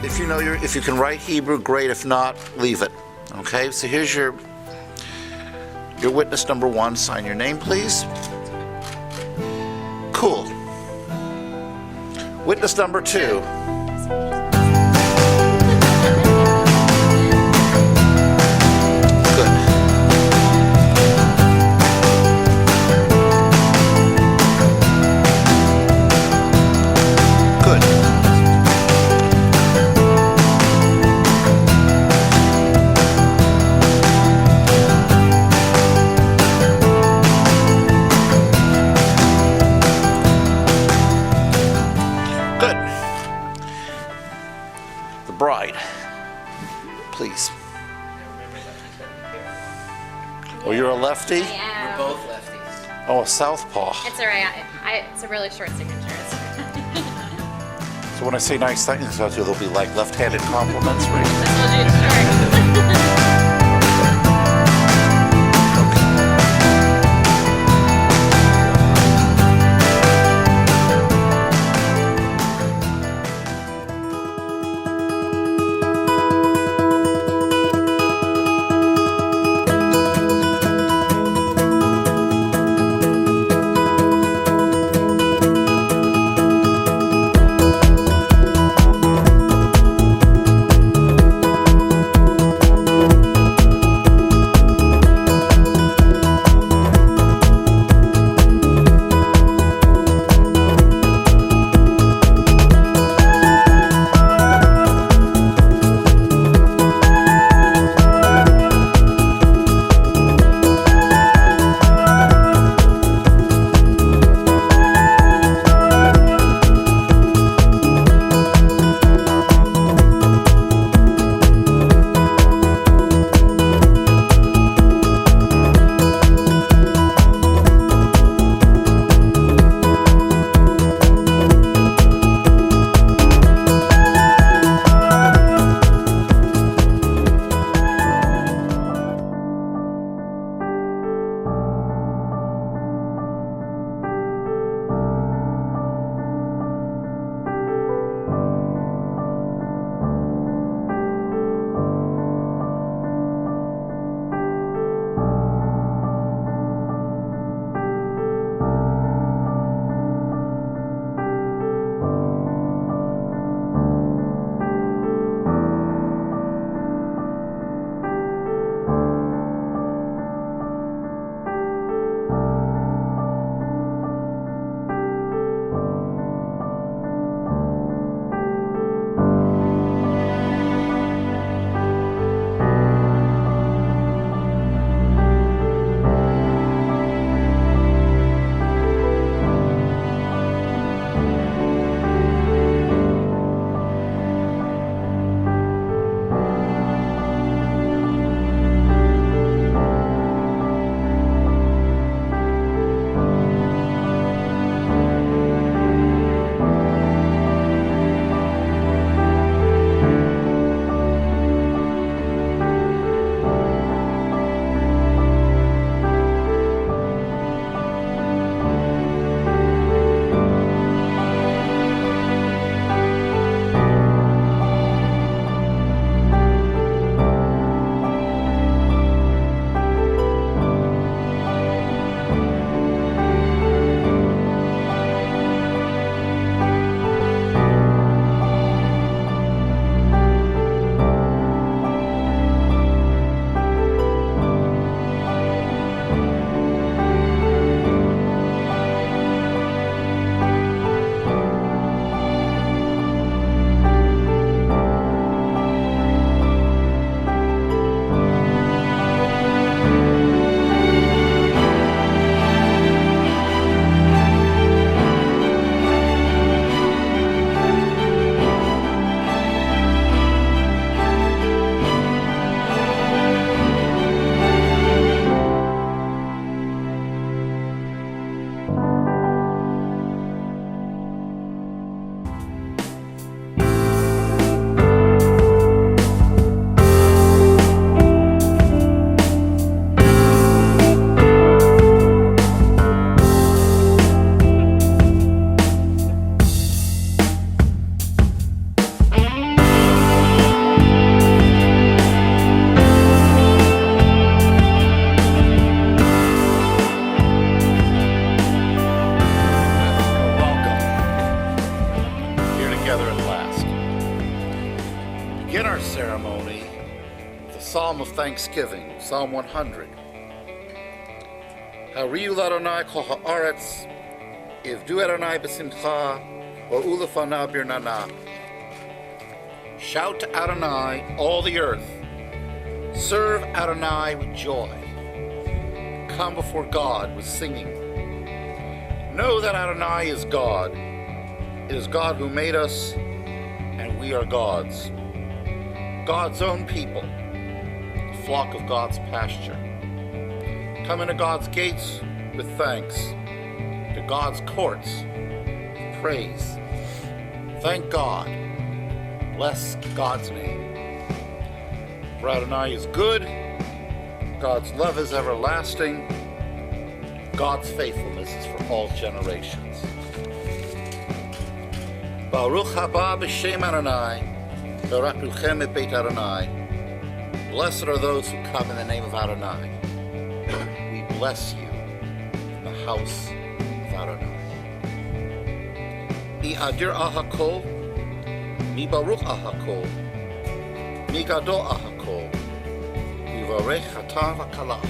if you can write Hebrew, great. If not, leave it. Okay, so here's your witness number one. Sign your name, please. Cool. Witness number two. Good. Good. Good. The bride, please. Oh, you're a lefty? I am. Both lefties. Oh, a southpaw. It's alright. It's a really short signature. So when I say nice things, they'll be like left-handed compliments, right? This will do short. begin our ceremony with the Psalm of Thanksgiving, Psalm 100. Hariu l'Adonai kol ha'aretz, ivdu Adonai b'simcha, bo'u lefanav birnana. Shout to Adonai, all the earth. Serve Adonai with joy. Come before God with singing. Know that Adonai is God. It is God who made us, and we are God's. God's own people, the flock of God's pasture. Come into God's gates with thanks, to God's courts with praise. Thank God. Bless God's name. For Adonai is good, God's love is everlasting, God's faithfulness is for all generations. Baruch haba b'shem Adonai, v'rakruchem et beit Adonai. Blessed are those who come in the name of Adonai. We bless you in the house of Adonai. Mi adir ahakol, mi baruch ahakol, mi gadol ahakol, yivarech hatan v'kala.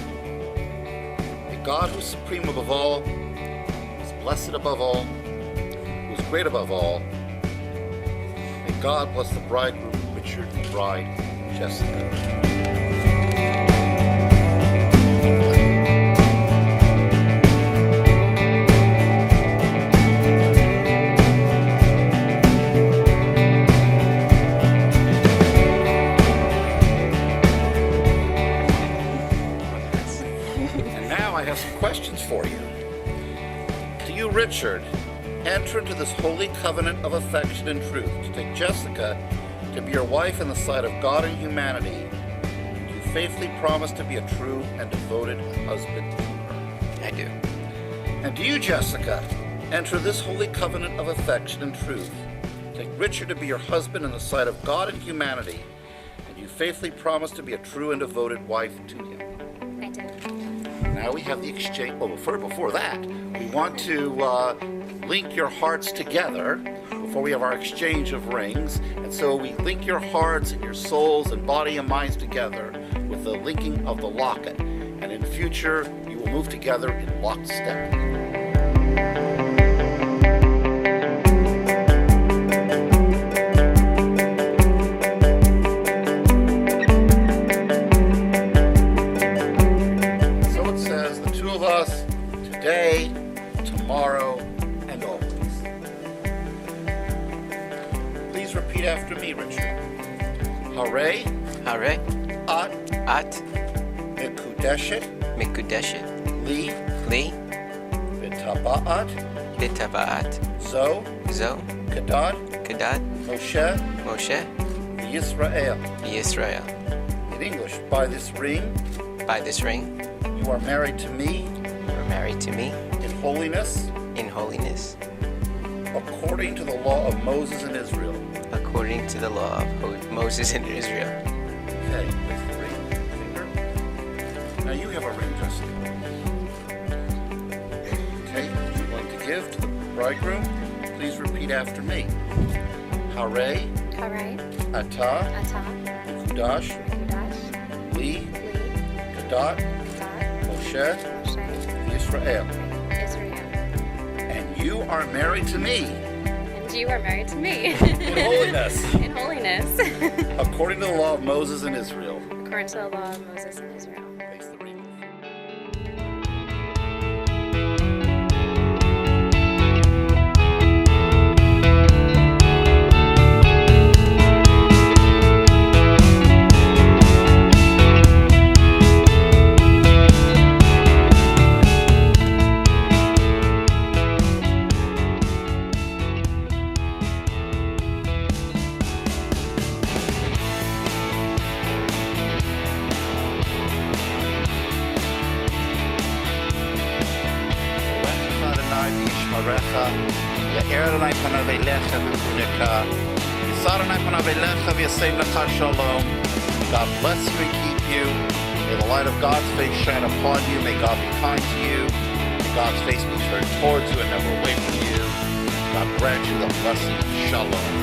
The God who is supreme above all, who is blessed above all, who is great above all. May God bless the bridegroom Richard and the bride Jessica. Questions for you. To you, Richard, enter into this holy covenant of affection and truth to take Jessica to be your wife in the sight of God and humanity. Do you faithfully promise to be a true and devoted husband to her? I do. And do you, Jessica, enter this holy covenant of affection and truth to take Richard to be your husband in the sight of God and humanity? And do you faithfully promise to be a true and devoted wife to him? I do. Now we have the exchange. Well, before that, we want to link your hearts together before we have our exchange of rings. And so we link your hearts and your souls and body and minds together with the linking of the locket. And in future, you will move together in lockstep. Today, tomorrow, and always. Please repeat after me, Richard. Hare, Hare, at, At, Mekudeshet, Mekudeshet, Li, Li, B'taba'at, Bitabaat, Zo, Zo, Kadad, Kadad, Moshe, Moshe, Yisrael. Yisrael. In English, by this ring, By this ring, you are married to me you are married to me in holiness, in holiness, according to the law of Moses and Israel. according to the law of Moses and Israel. Okay, that's the ring finger. Now you have a ring, Jessica. Okay, you're going to give to the bridegroom. Please repeat after me. Hare, Hare, Ata, Ata, Kudash, Mekudash, Li, Li, Kadat, Gadad, Moshe, Moshe, Israel. Israel. And you are married to me And you are married to me. in holiness, In holiness. according to the law of Moses and Israel. According to the law of Moses and Israel. Face the ring. Yishmarecha, Ya'er Adonai panav elecha v'chunecha, Yisar Adonai panav elecha v'yasem lecha shalom. God bless you and keep you. May the light of God's face shine upon you. May God be kind to you. May God's face be turned towards you and never away from you. God grant you the blessing of shalom.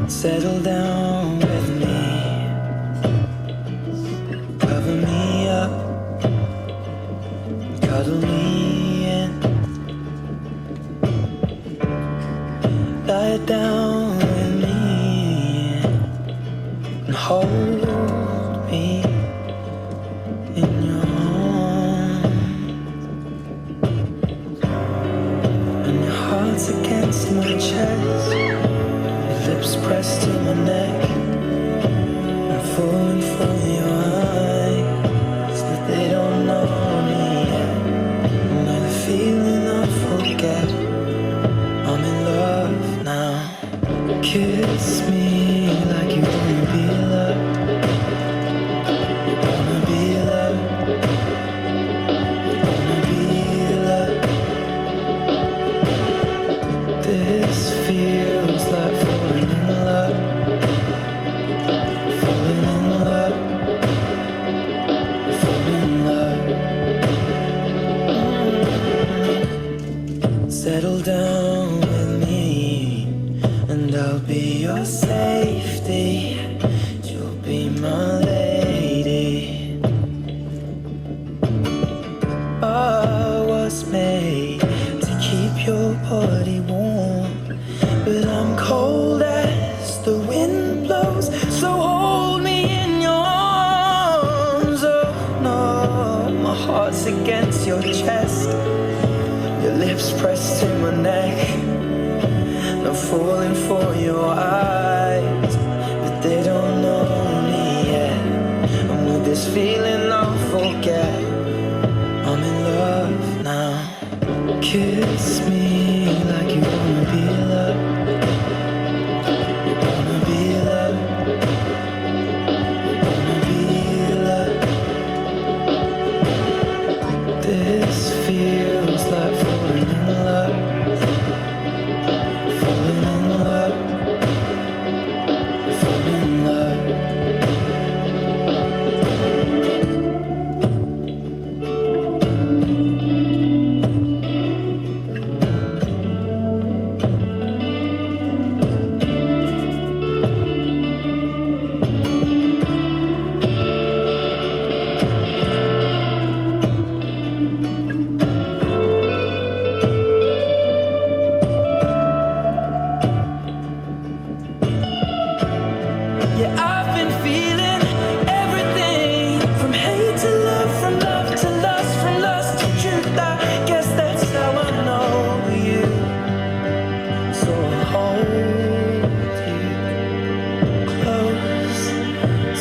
Settle down with me, cover me up, cuddle me in, lie down with me and hold me in your arms. And your heart's against my chest, lips pressed to my neck. I'm falling for your eyes, but they don't know me yet. And with a feeling I forget, I'm in love now. Kiss me like you wanna be loved. You wanna be loved. You wanna be loved. This feels like falling in love. Falling in love. Falling in love. Settle down with me, and I'll be your safety. You'll be my lady. I was made to keep your body warm, but I'm cold as the wind blows. So hold me in your arms. Oh no, my heart's against your chest, your lips pressed to my neck. I'm falling for your eyes, but they don't know me yet. And with this feeling I'll forget, I'm in love now. Kiss me like you wanna be loved. You wanna be loved. You wanna be loved. This feels like falling in love. Falling in love. Falling in love. Yeah, I've been feeling everything, from hate to love, from love to lust, from lust to truth. I guess that's how I know you. So I'll hold you close,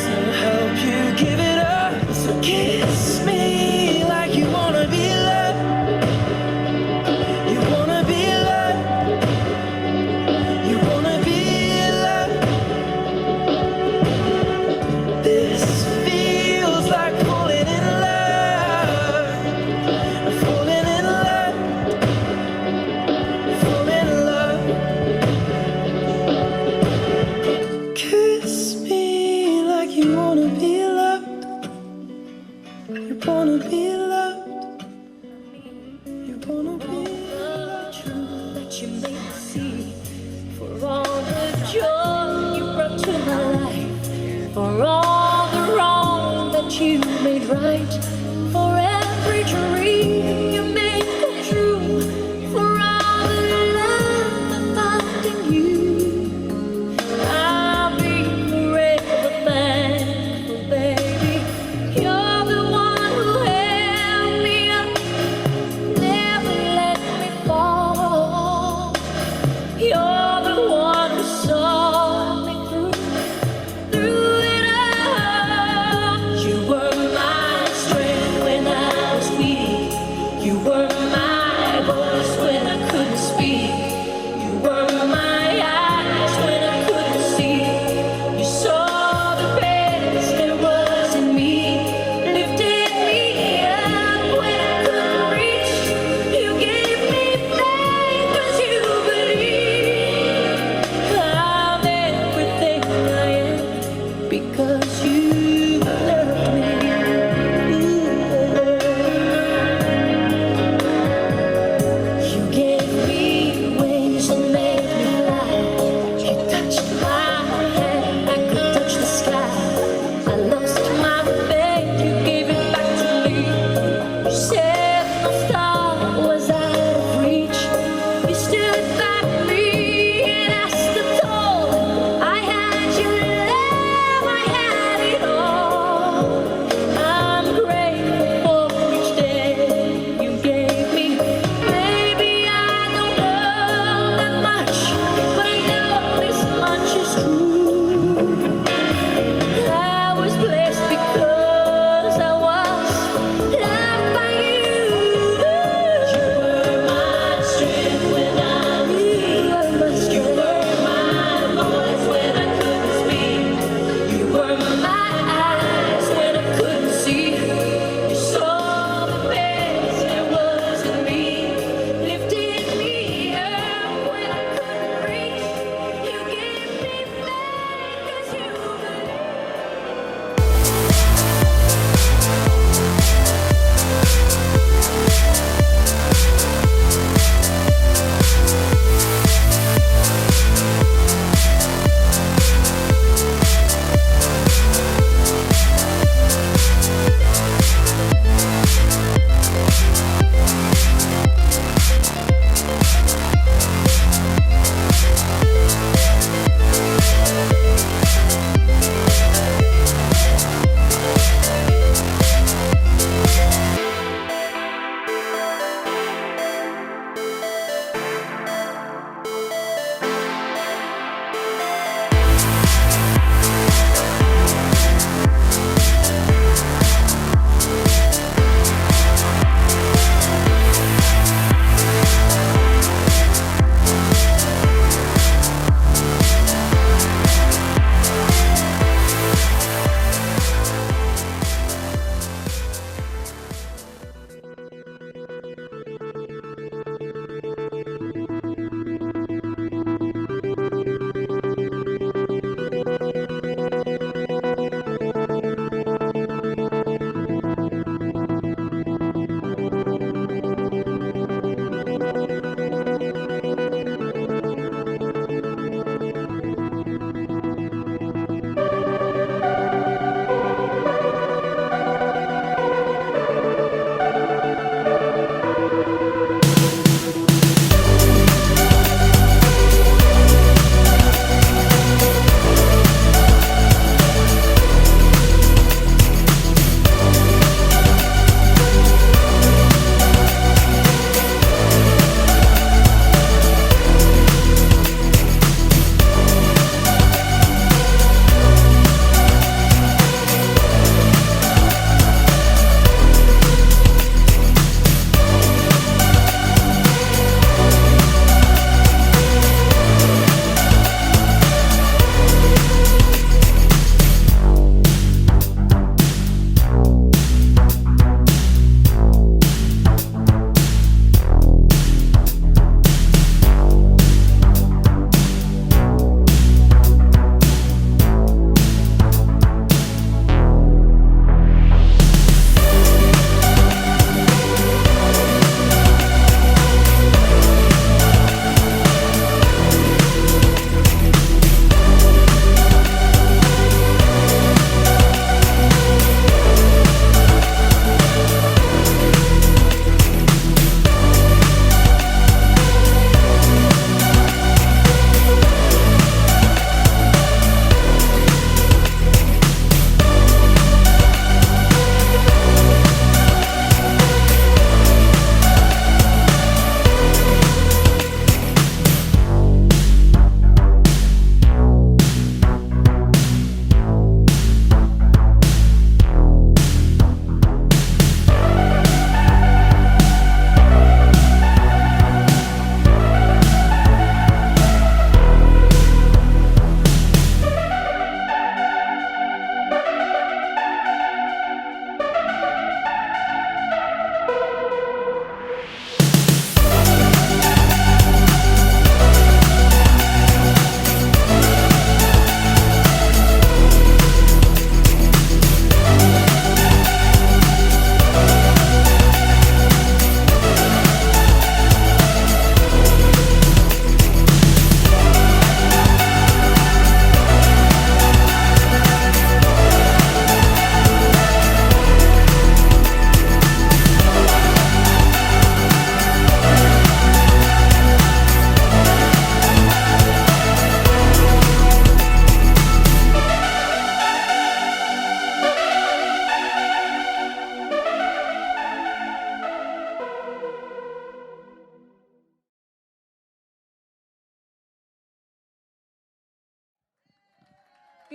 so I'll help you give it up. So kiss me like you wanna be loved. You wanna be loved. You wanna be loved. This feels like falling in love. Falling in love. Falling in love. Kiss me like you wanna be loved. You wanna be loved. You wanna be loved. Truth that you made me see, for all the joy you brought to my life, for all the wrong that you made right, for every dream you made come true, for all the love I found in you. I'll be forever thankful, baby. You're the one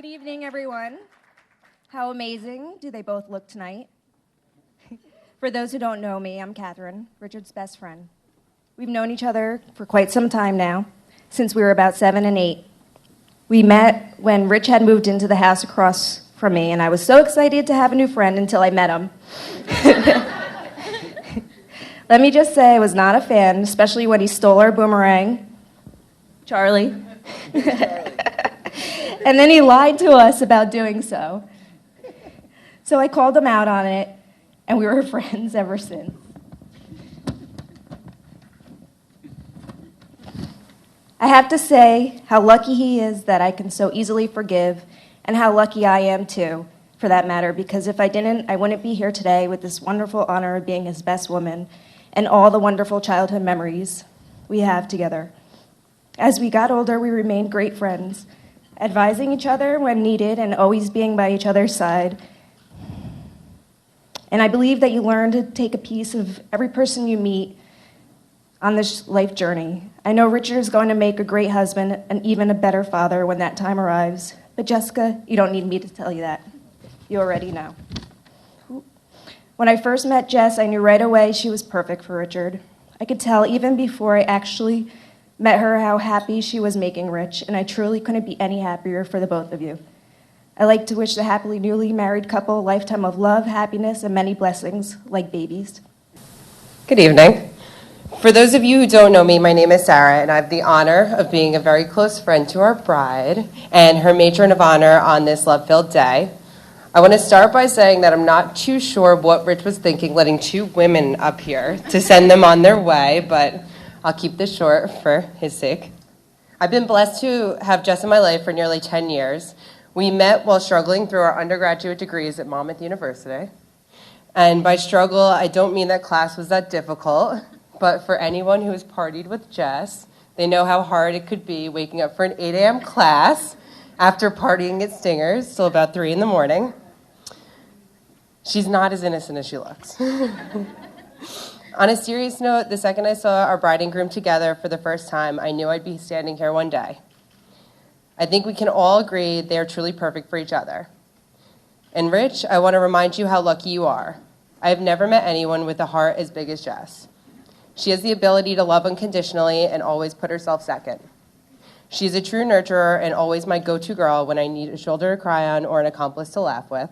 Good evening, everyone. How amazing do they both look tonight? For those who don't know me, I'm Catherine, Richard's best friend. We've known each other for quite some time now, since we were about 7 and 8. We met when Rich had moved into the house across from me, and I was so excited to have a new friend until I met him. Let me just say I was not a fan, especially when he stole our boomerang. Charlie. And then he lied to us about doing so. So I called him out on it, and we were friends ever since. I have to say how lucky he is that I can so easily forgive, and how lucky I am too, for that matter, because if I didn't, I wouldn't be here today with this wonderful honor of being his best woman and all the wonderful childhood memories we have together. As we got older, we remained great friends, advising each other when needed and always being by each other's side. And I believe that you learn to take a piece of every person you meet on this life journey. I know Richard is going to make a great husband and even a better father when that time arrives. But Jessica, you don't need me to tell you that. You already know. When I first met Jess, I knew right away she was perfect for Richard. I could tell even before I actually met her how happy she was making Rich, and I truly couldn't be any happier for the both of you. I like to wish the happily newly married couple a lifetime of love, happiness, and many blessings, like babies. Good evening. For those of you who don't know me, my name is Sarah, and I have the honor of being a very close friend to our bride and her matron of honor on this love-filled day. I want to start by saying that I'm not too sure what Rich was thinking letting 2 women up here to send them on their way, but I'll keep this short for his sake. I've been blessed to have Jess in my life for nearly 10 years. We met while struggling through our undergraduate degrees at Monmouth University. And by struggle, I don't mean that class was that difficult, but for anyone who has partied with Jess, they know how hard it could be waking up for an 8 a.m. class after partying at Stingers till about 3 in the morning. She's not as innocent as she looks. On a serious note, the second I saw our bride and groom together for the first time, I knew I'd be standing here one day. I think we can all agree they are truly perfect for each other. And Rich, I want to remind you how lucky you are. I have never met anyone with a heart as big as Jess. She has the ability to love unconditionally and always put herself second. She's a true nurturer and always my go-to girl when I need a shoulder to cry on or an accomplice to laugh with.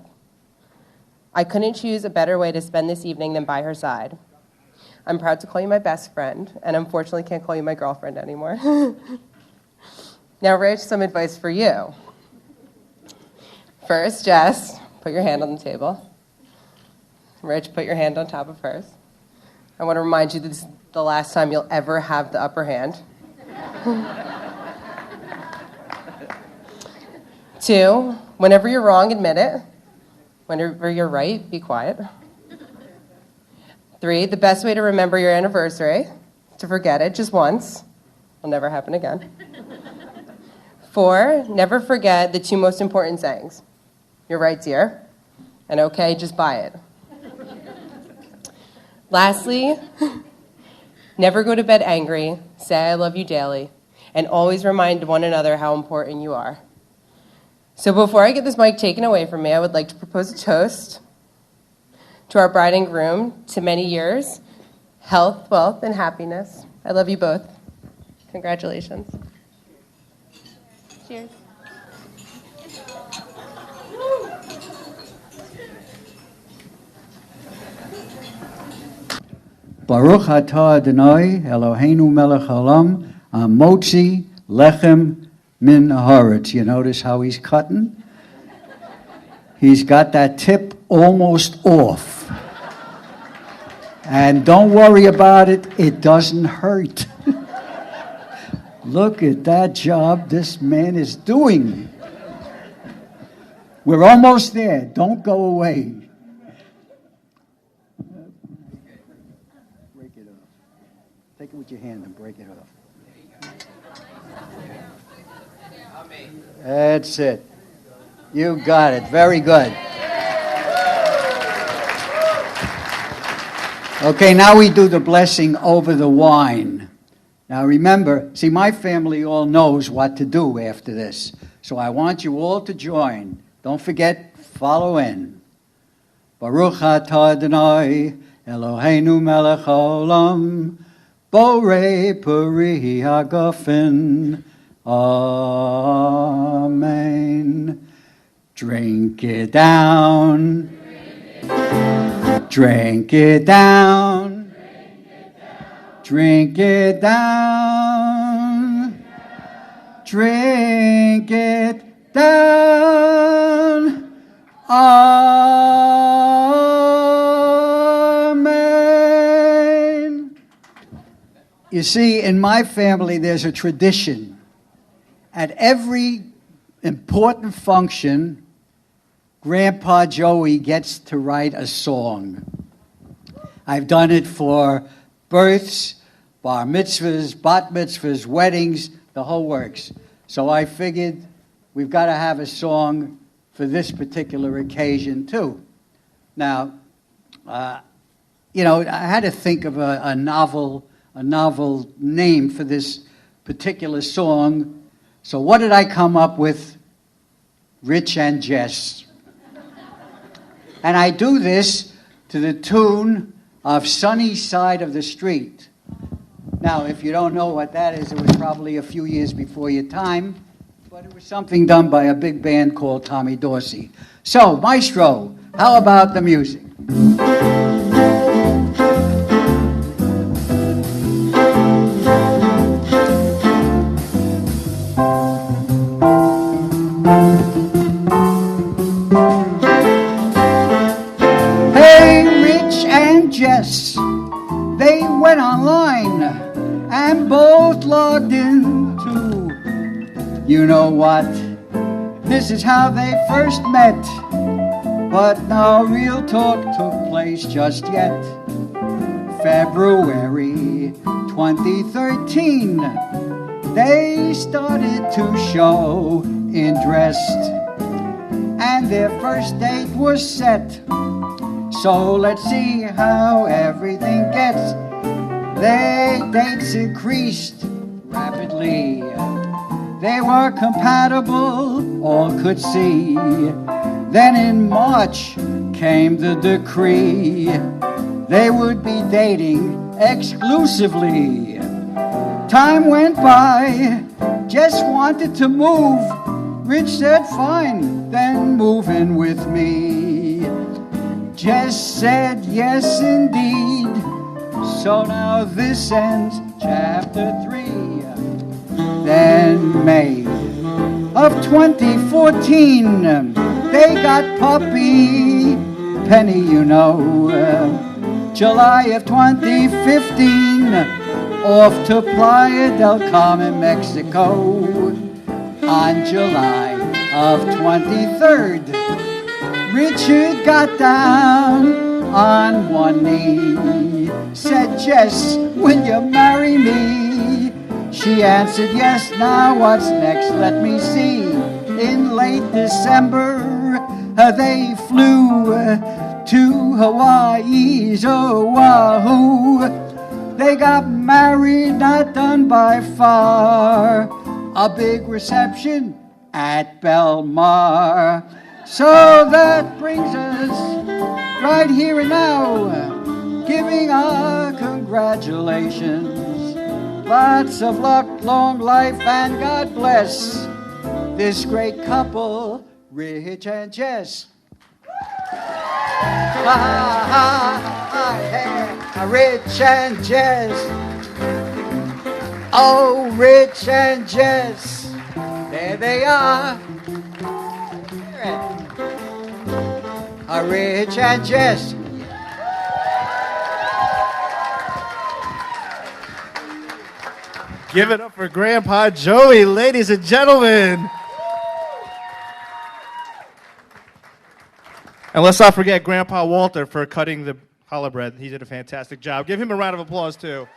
I couldn't choose a better way to spend this evening than by her side. I'm proud to call you my best friend, and unfortunately can't call you my girlfriend anymore. Now, Rich, some advice for you. First, Jess, put your hand on the table. Rich, put your hand on top of hers. I want to remind you that this is the last time you'll ever have the upper hand. 2, whenever you're wrong, admit it. Whenever you're right, be quiet. 3, the best way to remember your anniversary is to forget it just once. It'll never happen again. 4, never forget the 2 most important sayings. You're right, dear. And okay, just buy it. Lastly, never go to bed angry, say I love you daily, and always remind one another how important you are. So before I get this mic taken away from me, I would like to propose a toast to our bride and groom, to many years, health, wealth, and happiness. I love you both. Congratulations. Cheers. Baruch atah Adonai Eloheinu melech haolam motzi lechem min haaretz. You notice how he's cutting? He's got that tip almost off. And don't worry about it, it doesn't hurt. Look at that job this man is doing. We're almost there. Don't go away. Break it off. Take it with your hand and break it off. That's it. You got it. Very good. Okay, now we do the blessing over the wine. Now remember, see, my family all knows what to do after this. So I want you all to join. Don't forget, follow in. Baruch atah Adonai, Eloheinu melech haolam, borei peri hagafen. Amen. Drink it down. Drink it down. Drink it down. Drink it down. Amen. You see, in my family, there's a tradition. At every important function, Grandpa Joey gets to write a song. I've done it for births, bar mitzvahs, bat mitzvahs, weddings, the whole works. So I figured we've got to have a song for this particular occasion too. Now, I had to think of a novel name for this particular song. So what did I come up with? Rich and Jess. And I do this to the tune of Sunny Side of the Street. Now, if you don't know what that is, it was probably a few years before your time, but it was something done by a big band called Tommy Dorsey. So, Maestro, how about the music? Jess, they went online and both logged in too. You know what? This is how they first met, but no real talk took place just yet. February 2013, they started to show interest, and their first date was set. So let's see how everything gets. Their dates increased rapidly. They were compatible, all could see. Then in March came the decree. They would be dating exclusively. Time went by, Jess wanted to move. Rich said, fine, then move in with me. Jess said yes indeed. So now this ends chapter 3. Then May of 2014, they got puppy Penny, you know. July of 2015, off to Playa del Carmen, Mexico. On July of 23rd, Richard got down on one knee, said, Jess, will you marry me? She answered, yes, now what's next? Let me see. In late December, they flew to Hawaii's Oahu. They got married, not done by far. A big reception at Belmar. So that brings us right here and now, giving our congratulations. Lots of luck, long life, and God bless this great couple, Rich and Jess. Rich and Jess. Oh, Rich and Jess. There they are. Rich and Jess. Give it up for Grandpa Joey, ladies and gentlemen. And let's not forget Grandpa Walter for cutting the challah bread. He did a fantastic job. Give him a round of applause, too.